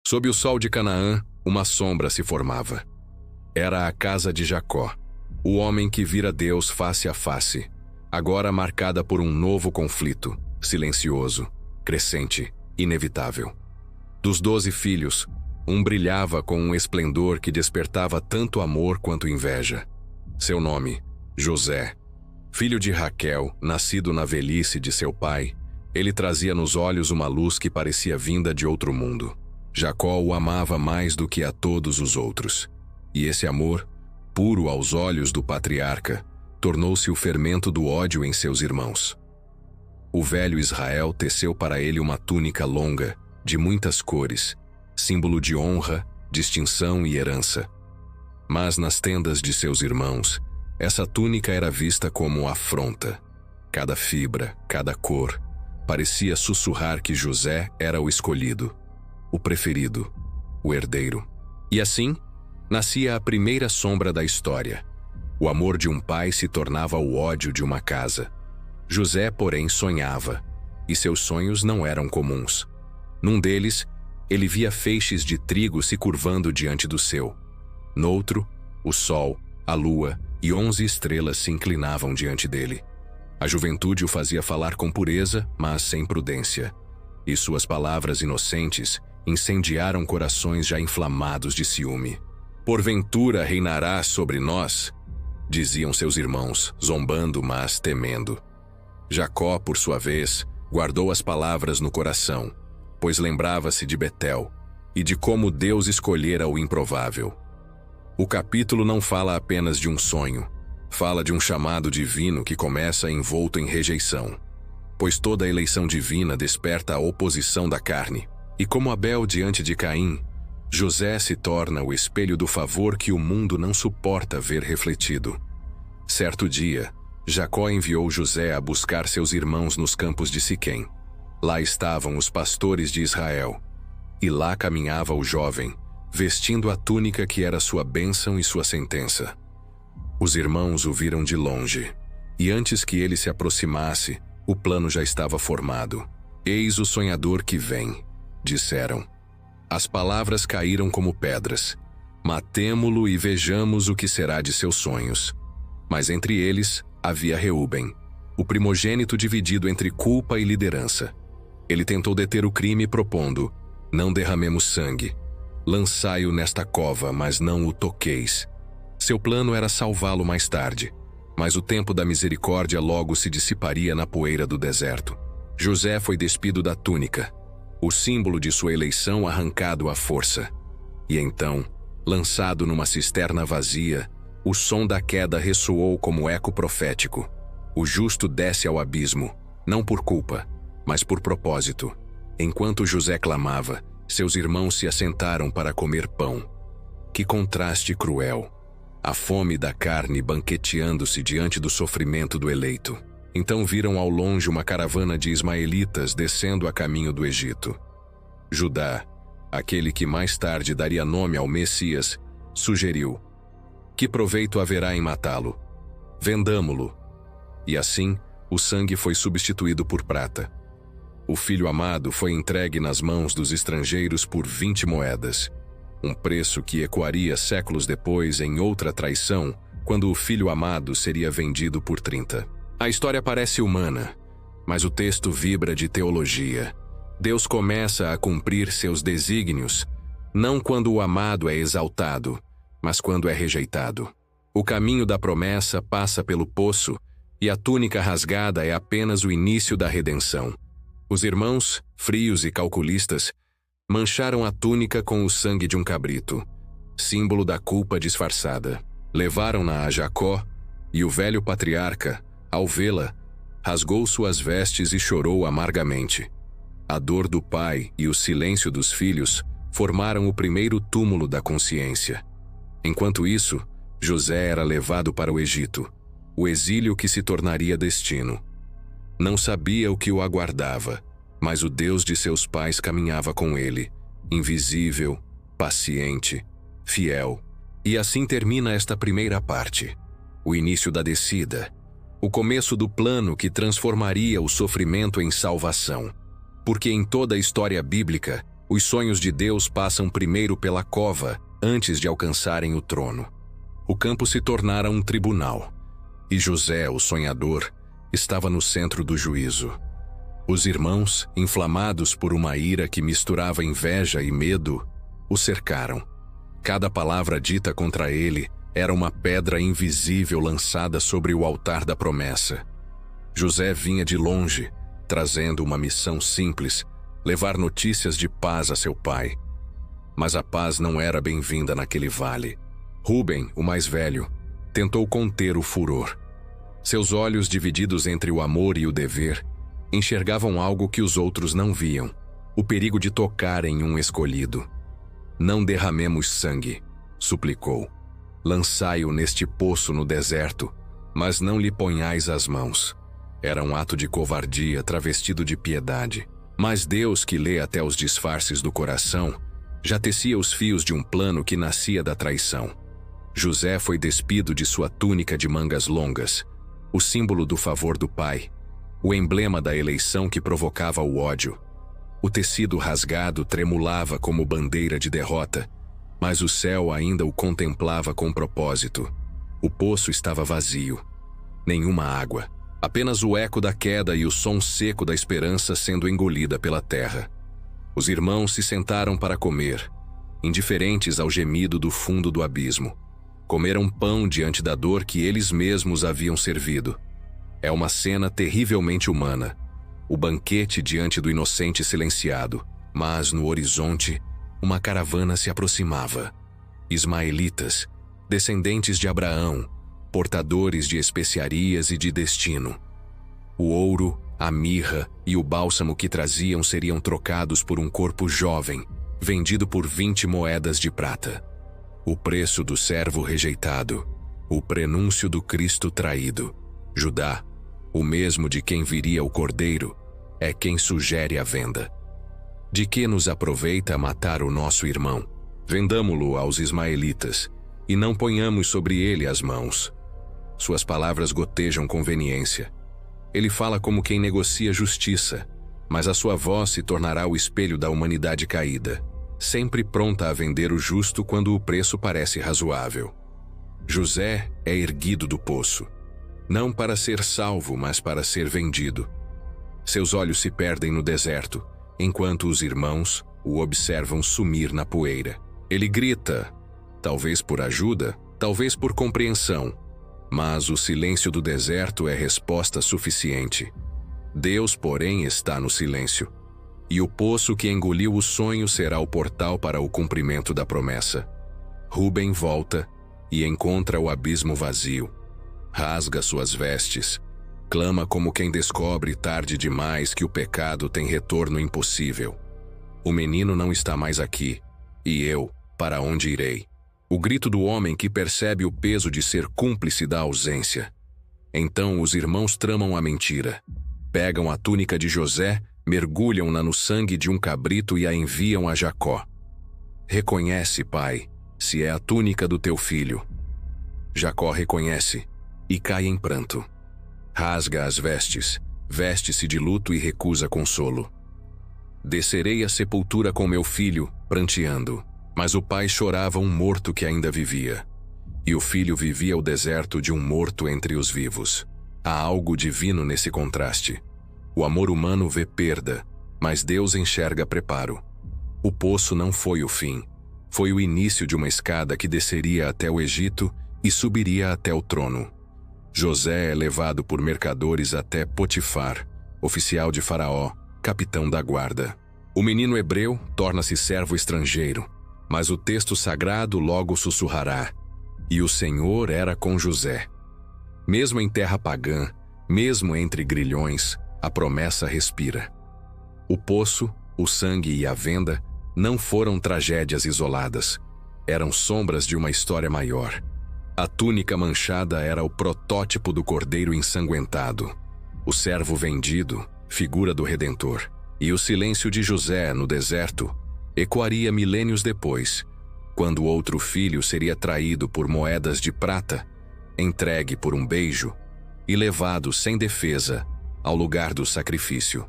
Sob o sol de Canaã, uma sombra se formava. Era a casa de Jacó, o homem que vira Deus face a face, agora marcada por um novo conflito, silencioso, crescente, inevitável. Dos 12 filhos, um brilhava com um esplendor que despertava tanto amor quanto inveja. Seu nome, José. Filho de Raquel, nascido na velhice de seu pai, ele trazia nos olhos uma luz que parecia vinda de outro mundo. Jacó o amava mais do que a todos os outros. E esse amor, puro aos olhos do patriarca, tornou-se o fermento do ódio em seus irmãos. O velho Israel teceu para ele uma túnica longa, de muitas cores, símbolo de honra, distinção e herança. Mas nas tendas de seus irmãos, essa túnica era vista como afronta. Cada fibra, cada cor, parecia sussurrar que José era o escolhido, o preferido, o herdeiro. E assim, nascia a primeira sombra da história. O amor de um pai se tornava o ódio de uma casa. José, porém, sonhava, e seus sonhos não eram comuns. Num deles, ele via feixes de trigo se curvando diante do seu. Noutro, o sol, a lua e 11 estrelas se inclinavam diante dele. A juventude o fazia falar com pureza, mas sem prudência. E suas palavras inocentes incendiaram corações já inflamados de ciúme. Porventura reinará sobre nós? Diziam seus irmãos, zombando, mas temendo. Jacó, por sua vez, guardou as palavras no coração, pois lembrava-se de Betel e de como Deus escolhera o improvável. O capítulo não fala apenas de um sonho, fala de um chamado divino que começa envolto em rejeição. Pois toda eleição divina desperta a oposição da carne, e como Abel diante de Caim, José se torna o espelho do favor que o mundo não suporta ver refletido. Certo dia, Jacó enviou José a buscar seus irmãos nos campos de Siquém. Lá estavam os pastores de Israel, e lá caminhava o jovem, vestindo a túnica que era sua bênção e sua sentença. Os irmãos o viram de longe, e antes que ele se aproximasse, o plano já estava formado. Eis o sonhador que vem, disseram. As palavras caíram como pedras. Matemo-lo e vejamos o que será de seus sonhos. Mas entre eles havia Reúben, o primogênito dividido entre culpa e liderança. Ele tentou deter o crime propondo: não derramemos sangue. Lançai-o nesta cova, mas não o toqueis. Seu plano era salvá-lo mais tarde, mas o tempo da misericórdia logo se dissiparia na poeira do deserto. José foi despido da túnica, o símbolo de sua eleição arrancado à força. E então, lançado numa cisterna vazia, o som da queda ressoou como eco profético. O justo desce ao abismo, não por culpa, mas por propósito. Enquanto José clamava, seus irmãos se assentaram para comer pão. Que contraste cruel! A fome da carne banqueteando-se diante do sofrimento do eleito. Então viram ao longe uma caravana de ismaelitas descendo a caminho do Egito. Judá, aquele que mais tarde daria nome ao Messias, sugeriu: que proveito haverá em matá-lo? Vendamo-lo. E assim, o sangue foi substituído por prata. O filho amado foi entregue nas mãos dos estrangeiros por 20 moedas, um preço que ecoaria séculos depois em outra traição, quando o filho amado seria vendido por 30. A história parece humana, mas o texto vibra de teologia. Deus começa a cumprir seus desígnios, não quando o amado é exaltado, mas quando é rejeitado. O caminho da promessa passa pelo poço, e a túnica rasgada é apenas o início da redenção. Os irmãos, frios e calculistas, mancharam a túnica com o sangue de um cabrito, símbolo da culpa disfarçada. Levaram-na a Jacó, e o velho patriarca, ao vê-la, rasgou suas vestes e chorou amargamente. A dor do pai e o silêncio dos filhos formaram o primeiro túmulo da consciência. Enquanto isso, José era levado para o Egito, o exílio que se tornaria destino. Não sabia o que o aguardava, mas o Deus de seus pais caminhava com ele, invisível, paciente, fiel. E assim termina esta primeira parte, o início da descida, o começo do plano que transformaria o sofrimento em salvação. Porque em toda a história bíblica, Os sonhos de Deus passam primeiro pela cova, antes de alcançarem o trono. O campo se tornara um tribunal, e José, o sonhador, estava no centro do juízo. Os irmãos, inflamados por uma ira que misturava inveja e medo, o cercaram. Cada palavra dita contra ele era uma pedra invisível lançada sobre o altar da promessa. José vinha de longe, trazendo uma missão simples: levar notícias de paz a seu pai. Mas a paz não era bem-vinda naquele vale. Rúben, o mais velho, tentou conter o furor. Seus olhos, divididos entre o amor e o dever, enxergavam algo que os outros não viam: o perigo de tocar em um escolhido. Não derramemos sangue, suplicou. Lançai-o neste poço no deserto, mas não lhe ponhais as mãos. Era um ato de covardia travestido de piedade. Mas Deus, que lê até os disfarces do coração, já tecia os fios de um plano que nascia da traição. José foi despido de sua túnica de mangas longas, o símbolo do favor do pai, o emblema da eleição que provocava o ódio. O tecido rasgado tremulava como bandeira de derrota, mas o céu ainda o contemplava com propósito. O poço estava vazio. Nenhuma água. Apenas o eco da queda e o som seco da esperança sendo engolida pela terra. Os irmãos se sentaram para comer, indiferentes ao gemido do fundo do abismo. Comeram pão diante da dor que eles mesmos haviam servido. É uma cena terrivelmente humana. O banquete diante do inocente silenciado, mas no horizonte, uma caravana se aproximava. Ismaelitas, descendentes de Abraão, portadores de especiarias e de destino. O ouro, a mirra e o bálsamo que traziam seriam trocados por um corpo jovem, vendido por 20 moedas de prata. O preço do servo rejeitado, o prenúncio do Cristo traído. Judá, o mesmo de quem viria o cordeiro, é quem sugere a venda. De que nos aproveita matar o nosso irmão? Vendamo-lo aos ismaelitas, e não ponhamos sobre ele as mãos. Suas palavras gotejam conveniência. Ele fala como quem negocia justiça, mas a sua voz se tornará o espelho da humanidade caída, sempre pronta a vender o justo quando o preço parece razoável. José é erguido do poço, não para ser salvo, mas para ser vendido. Seus olhos se perdem no deserto, enquanto os irmãos o observam sumir na poeira. Ele grita, talvez por ajuda, talvez por compreensão, mas o silêncio do deserto é resposta suficiente. Deus, porém, está no silêncio. E o poço que engoliu o sonho será o portal para o cumprimento da promessa. Rúben volta e encontra o abismo vazio. Rasga suas vestes. Clama como quem descobre tarde demais que o pecado tem retorno impossível. O menino não está mais aqui, e eu, para onde irei? O grito do homem que percebe o peso de ser cúmplice da ausência. Então os irmãos tramam a mentira. Pegam a túnica de José, mergulham-na no sangue de um cabrito e a enviam a Jacó. Reconhece, pai, se é a túnica do teu filho. Jacó reconhece e cai em pranto. Rasga as vestes, veste-se de luto e recusa consolo. Descerei à sepultura com meu filho, pranteando. Mas o pai chorava um morto que ainda vivia. E o filho vivia o deserto de um morto entre os vivos. Há algo divino nesse contraste. O amor humano vê perda, mas Deus enxerga preparo. O poço não foi o fim. Foi o início de uma escada que desceria até o Egito e subiria até o trono. José é levado por mercadores até Potifar, oficial de Faraó, capitão da guarda. O menino hebreu torna-se servo estrangeiro, mas o texto sagrado logo sussurrará: e o Senhor era com José. Mesmo em terra pagã, mesmo entre grilhões, a promessa respira. O poço, o sangue e a venda não foram tragédias isoladas, eram sombras de uma história maior. A túnica manchada era o protótipo do cordeiro ensanguentado, o servo vendido, figura do Redentor, e o silêncio de José no deserto ecoaria milênios depois, quando outro filho seria traído por moedas de prata, entregue por um beijo e levado sem defesa ao lugar do sacrifício.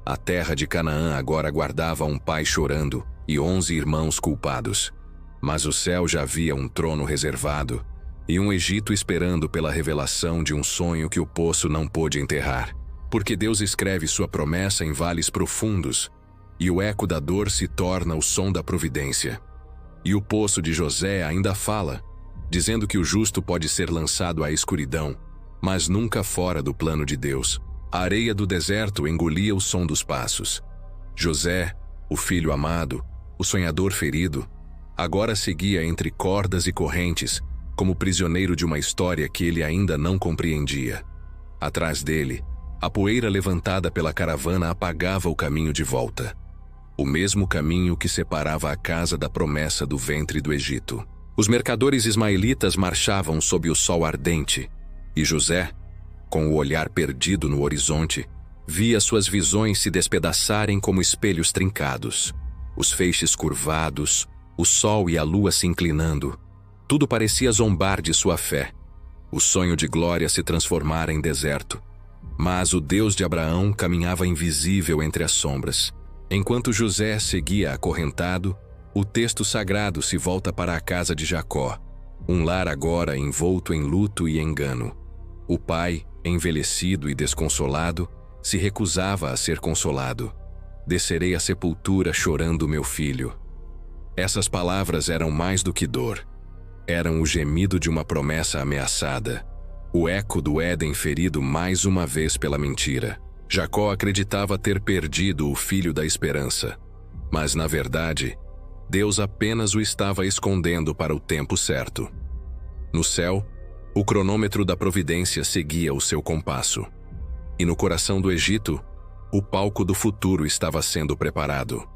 A terra de Canaã agora guardava um pai chorando e 11 irmãos culpados. Mas o céu já havia um trono reservado e um Egito esperando pela revelação de um sonho que o poço não pôde enterrar. Porque Deus escreve sua promessa em vales profundos, e o eco da dor se torna o som da providência. E o poço de José ainda fala, dizendo que o justo pode ser lançado à escuridão, mas nunca fora do plano de Deus. A areia do deserto engolia o som dos passos. José, o filho amado, o sonhador ferido, agora seguia entre cordas e correntes, como prisioneiro de uma história que ele ainda não compreendia. Atrás dele, a poeira levantada pela caravana apagava o caminho de volta. O mesmo caminho que separava a casa da promessa do ventre do Egito. Os mercadores ismaelitas marchavam sob o sol ardente, e José, com o olhar perdido no horizonte, via suas visões se despedaçarem como espelhos trincados. Os feixes curvados, o sol e a lua se inclinando. Tudo parecia zombar de sua fé. O sonho de glória se transformara em deserto. Mas o Deus de Abraão caminhava invisível entre as sombras. Enquanto José seguia acorrentado, o texto sagrado se volta para a casa de Jacó, um lar agora envolto em luto e engano. O pai, envelhecido e desconsolado, se recusava a ser consolado. Descerei à sepultura chorando meu filho. Essas palavras eram mais do que dor. Eram o gemido de uma promessa ameaçada. O eco do Éden ferido mais uma vez pela mentira. Jacó acreditava ter perdido o filho da esperança. Mas, na verdade, Deus apenas o estava escondendo para o tempo certo. No céu, o cronômetro da providência seguia o seu compasso. E no coração do Egito, o palco do futuro estava sendo preparado.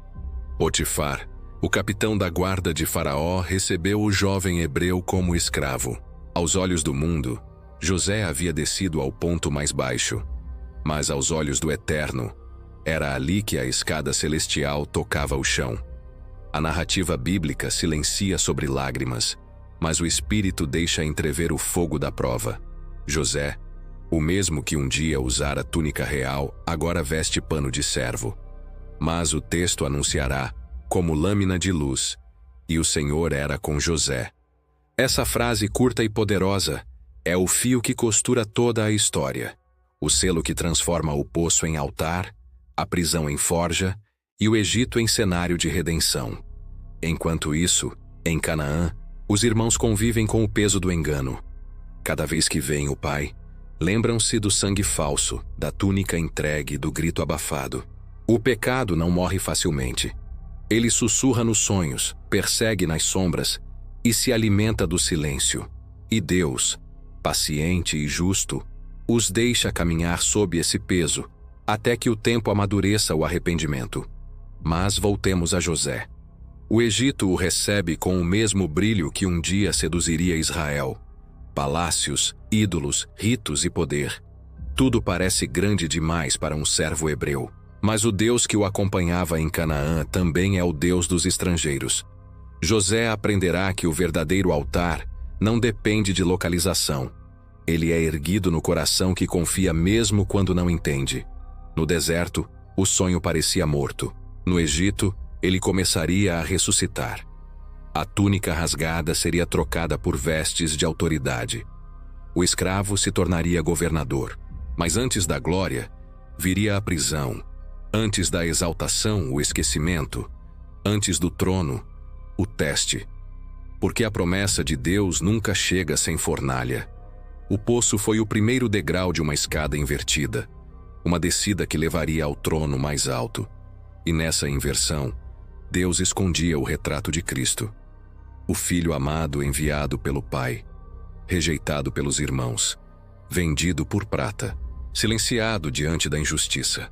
Potifar, o capitão da guarda de Faraó, recebeu o jovem hebreu como escravo. Aos olhos do mundo, José havia descido ao ponto mais baixo, mas aos olhos do Eterno, era ali que a escada celestial tocava o chão. A narrativa bíblica silencia sobre lágrimas, mas o Espírito deixa entrever o fogo da prova. José, o mesmo que um dia usara túnica real, agora veste pano de servo. Mas o texto anunciará, como lâmina de luz, e o Senhor era com José. Essa frase curta e poderosa é o fio que costura toda a história, o selo que transforma o poço em altar, a prisão em forja e o Egito em cenário de redenção. Enquanto isso, em Canaã, os irmãos convivem com o peso do engano. Cada vez que veem o pai, lembram-se do sangue falso, da túnica entregue, do grito abafado. O pecado não morre facilmente. Ele sussurra nos sonhos, persegue nas sombras e se alimenta do silêncio. E Deus, paciente e justo, os deixa caminhar sob esse peso, até que o tempo amadureça o arrependimento. Mas voltemos a José. O Egito o recebe com o mesmo brilho que um dia seduziria Israel. Palácios, ídolos, ritos e poder. Tudo parece grande demais para um servo hebreu. Mas o Deus que o acompanhava em Canaã também é o Deus dos estrangeiros. José aprenderá que o verdadeiro altar não depende de localização. Ele é erguido no coração que confia mesmo quando não entende. No deserto, o sonho parecia morto. No Egito, ele começaria a ressuscitar. A túnica rasgada seria trocada por vestes de autoridade. O escravo se tornaria governador. Mas antes da glória, viria a prisão. Antes da exaltação, o esquecimento. Antes do trono, o teste. Porque a promessa de Deus nunca chega sem fornalha. O poço foi o primeiro degrau de uma escada invertida, uma descida que levaria ao trono mais alto. E nessa inversão, Deus escondia o retrato de Cristo, o Filho amado enviado pelo Pai, rejeitado pelos irmãos, vendido por prata, silenciado diante da injustiça,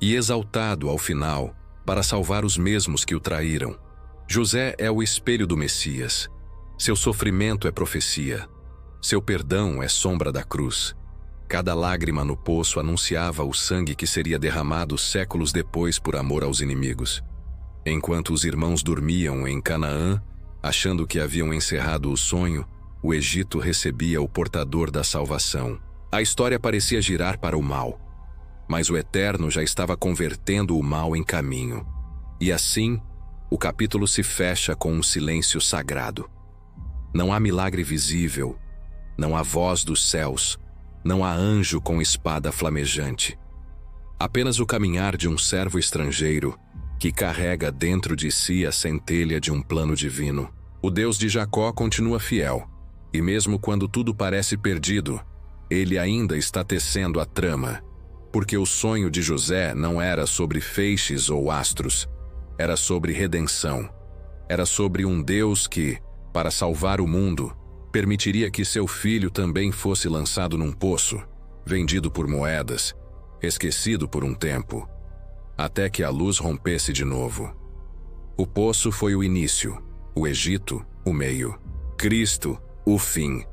e exaltado ao final para salvar os mesmos que o traíram. José é o espelho do Messias. Seu sofrimento é profecia. Seu perdão é sombra da cruz. Cada lágrima no poço anunciava o sangue que seria derramado séculos depois por amor aos inimigos. Enquanto os irmãos dormiam em Canaã, achando que haviam encerrado o sonho, o Egito recebia o portador da salvação. A história parecia girar para o mal. mas o Eterno já estava convertendo o mal em caminho. E assim, o capítulo se fecha com um silêncio sagrado. Não há milagre visível, não há voz dos céus, não há anjo com espada flamejante. Apenas o caminhar de um servo estrangeiro que carrega dentro de si a centelha de um plano divino. O Deus de Jacó continua fiel, e mesmo quando tudo parece perdido, ele ainda está tecendo a trama, porque o sonho de José não era sobre feixes ou astros, era sobre redenção. Era sobre um Deus que, para salvar o mundo, permitiria que seu filho também fosse lançado num poço, vendido por moedas, esquecido por um tempo, até que a luz rompesse de novo. O poço foi o início, o Egito, o meio, Cristo, o fim,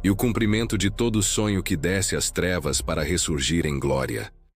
e o cumprimento de todo sonho que desce às trevas para ressurgir em glória.